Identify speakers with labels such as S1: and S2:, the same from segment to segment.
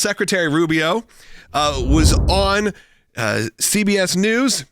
S1: Secretary Rubio was on CBS News,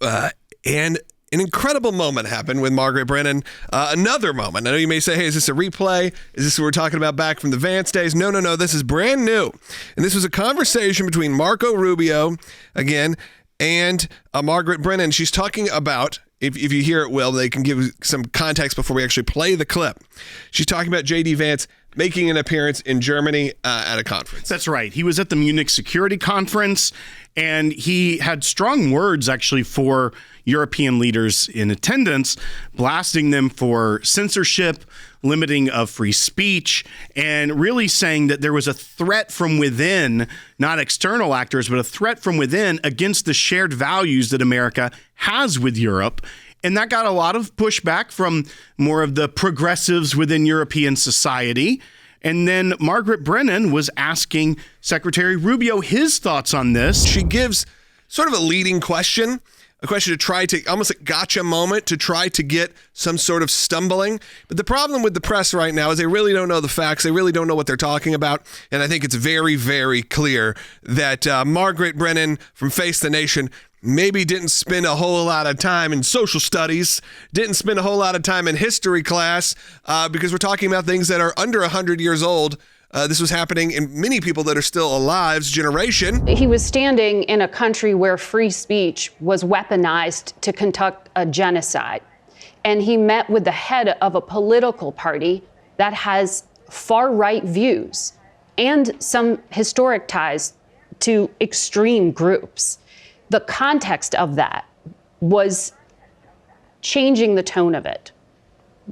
S1: and an incredible moment happened with Margaret Brennan. Another moment. I know you may say, hey, is this a replay? Is this what we're talking about back from the Vance days? No. This is brand new. And this was a conversation between Marco Rubio, again, and Margaret Brennan. She's talking about, if you hear it well, they can give some context before we actually play the clip. She's talking about J.D. Vance making an appearance in Germany at a conference.
S2: That's right. He was at the Munich Security Conference, and he had strong words, actually, for European leaders in attendance, blasting them for censorship, limiting of free speech, and really saying that there was a threat from within, not external actors, but a threat from within against the shared values that America has with Europe. And that got a lot of pushback from more of the progressives within European society. And then Margaret Brennan was asking Secretary Rubio his thoughts on this.
S1: She gives sort of a leading question, a question to try to, almost a gotcha moment, to try to get some sort of stumbling. But the problem with the press right now is they really don't know the facts. They really don't know what they're talking about. And I think it's very, very clear that Margaret Brennan from Face the Nation maybe didn't spend a whole lot of time in social studies, didn't spend a whole lot of time in history class, because we're talking about things that are under 100 years old. This was happening in many people that are still alive's generation.
S3: He was standing in a country where free speech was weaponized to conduct a genocide. And he met with the head of a political party that has far-right views and some historic ties to extreme groups. The context of that was changing the tone of it.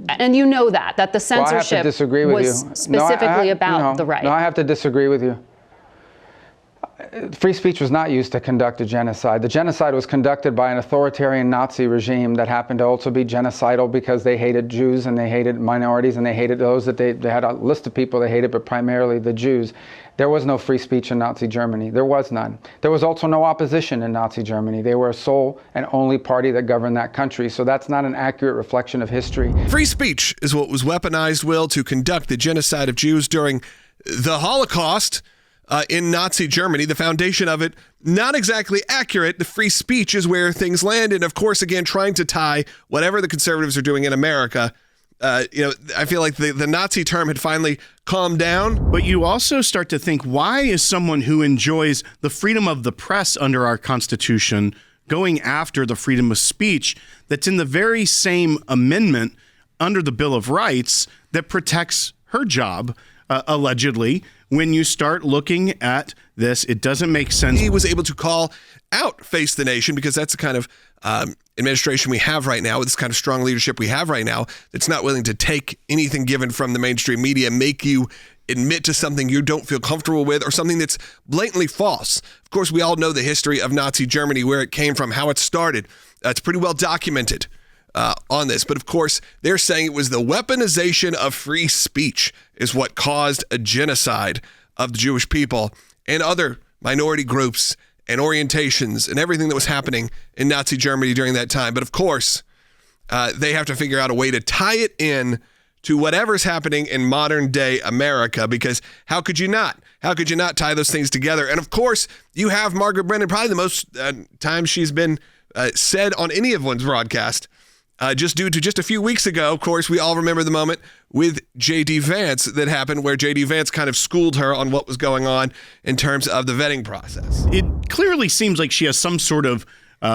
S3: And you know that the censorship
S4: I have to disagree with
S3: was
S4: you.
S3: specifically about the right.
S4: No, I have to disagree with you. Free speech was not used to conduct a genocide. The genocide was conducted by an authoritarian Nazi regime that happened to also be genocidal because they hated Jews and they hated minorities and they hated those that they had a list of people they hated, but primarily the Jews. There was no free speech in Nazi Germany. There was none. There was also no opposition in Nazi Germany. They were a sole and only party that governed that country. So that's not an accurate reflection of history.
S1: Free speech is what was weaponized, Will, to conduct the genocide of Jews during the Holocaust in Nazi Germany. The foundation of it, not exactly accurate. The free speech is where things land. And of course, again, trying to tie whatever the conservatives are doing in America. I feel like the Nazi term had finally calmed down.
S2: But you also start to think, why is someone who enjoys the freedom of the press under our Constitution going after the freedom of speech that's in the very same amendment under the Bill of Rights that protects her job, allegedly? When you start looking at this, it doesn't make sense.
S1: He was able to call out Face the Nation because that's the kind of administration we have right now, this kind of strong leadership we have right now, that's not willing to take anything given from the mainstream media, make you admit to something you don't feel comfortable with or something that's blatantly false. Of course, we all know the history of Nazi Germany, where it came from, how it started. It's pretty well documented on this. But of course, they're saying it was the weaponization of free speech is what caused a genocide of the Jewish people and other minority groups and orientations and everything that was happening in Nazi Germany during that time. But of course, they have to figure out a way to tie it in to whatever's happening in modern day America, because how could you not? How could you not tie those things together? And of course, you have Margaret Brennan, probably the most time she's been said on any of one's broadcast, just due to just a few weeks ago. Of course, we all remember the moment with J.D. Vance that happened, where J.D. Vance kind of schooled her on what was going on in terms of the vetting process.
S2: It clearly seems like she has some sort of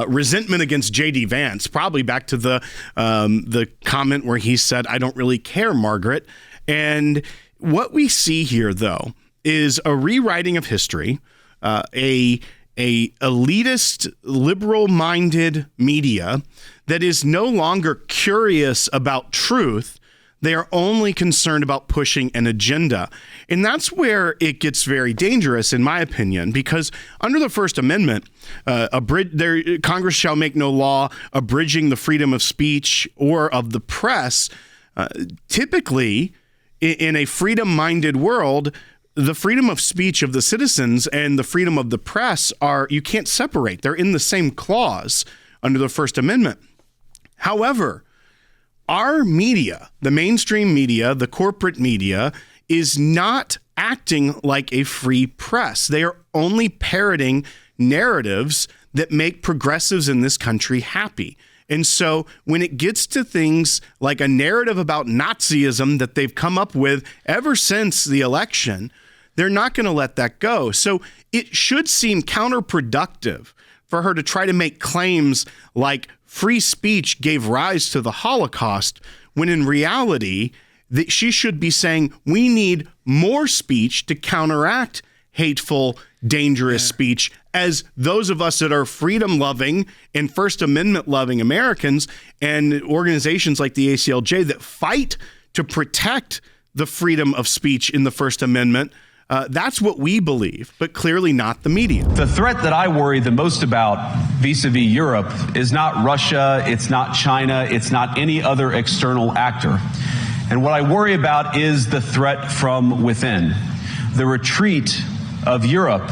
S2: resentment against J.D. Vance, probably back to the comment where he said, "I don't really care, Margaret." And what we see here, though, is a rewriting of history, a elitist, liberal-minded media that is no longer curious about truth. They are only concerned about pushing an agenda. And that's where it gets very dangerous, in my opinion, because under the First Amendment, Congress shall make no law abridging the freedom of speech or of the press. Typically, in a freedom-minded world, the freedom of speech of the citizens and the freedom of the press you can't separate. They're in the same clause under the First Amendment. However, our media, the mainstream media, the corporate media, is not acting like a free press. They are only parroting narratives that make progressives in this country happy. And so when it gets to things like a narrative about Nazism that they've come up with ever since the election, they're not going to let that go. So it should seem counterproductive for her to try to make claims like free speech gave rise to the Holocaust, when in reality, that she should be saying we need more speech to counteract hateful, dangerous speech, as those of us that are freedom-loving and First Amendment-loving Americans and organizations like the ACLJ that fight to protect the freedom of speech in the First Amendment. That's what we believe, but clearly not the media.
S5: The threat that I worry the most about vis-a-vis Europe is not Russia, it's not China, it's not any other external actor. And what I worry about is the threat from within, the retreat of Europe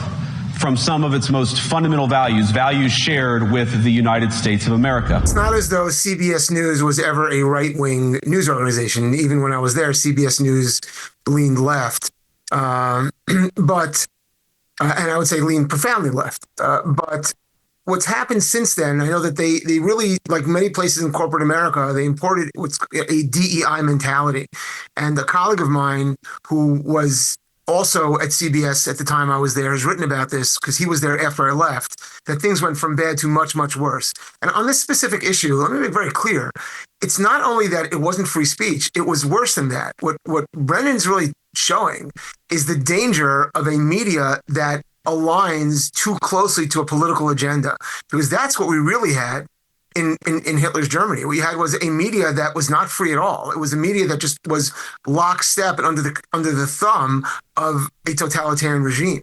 S5: from some of its most fundamental values shared with the United States of America.
S6: It's not as though CBS News was ever a right-wing news organization. Even when I was there, CBS News leaned left. And I would say lean profoundly left. But what's happened since then, I know that they really, like many places in corporate America, they imported what's a DEI mentality. And a colleague of mine who was also at CBS at the time I was there has written about this, because he was there after I left, that things went from bad to much, much worse. And on this specific issue, let me be very clear. It's not only that it wasn't free speech, it was worse than that. What Brennan's really showing is the danger of a media that aligns too closely to a political agenda, because that's what we really had in Hitler's Germany. What you had was a media that was not free at all. It was a media that just was lockstep and under the thumb of a totalitarian regime.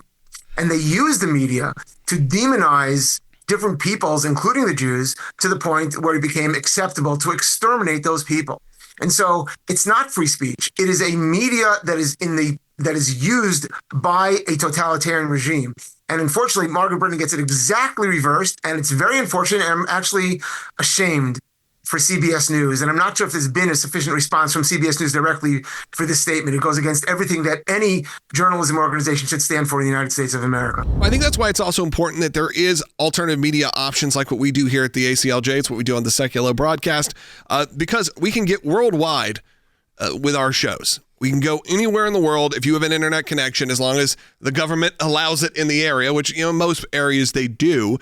S6: And they used the media to demonize different peoples, including the Jews, to the point where it became acceptable to exterminate those people. And so it's not free speech. It is a media that is used by a totalitarian regime. And unfortunately, Margaret Brennan gets it exactly reversed, and it's very unfortunate. And I'm actually ashamed for CBS News. And I'm not sure if there's been a sufficient response from CBS News directly for this statement. It goes against everything that any journalism organization should stand for in the United States of America.
S1: I think that's why it's also important that there is alternative media options like what we do here at the ACLJ. It's what we do on the Sekulow broadcast, because we can get worldwide with our shows. We can go anywhere in the world if you have an internet connection, as long as the government allows it in the area, which, most areas they do.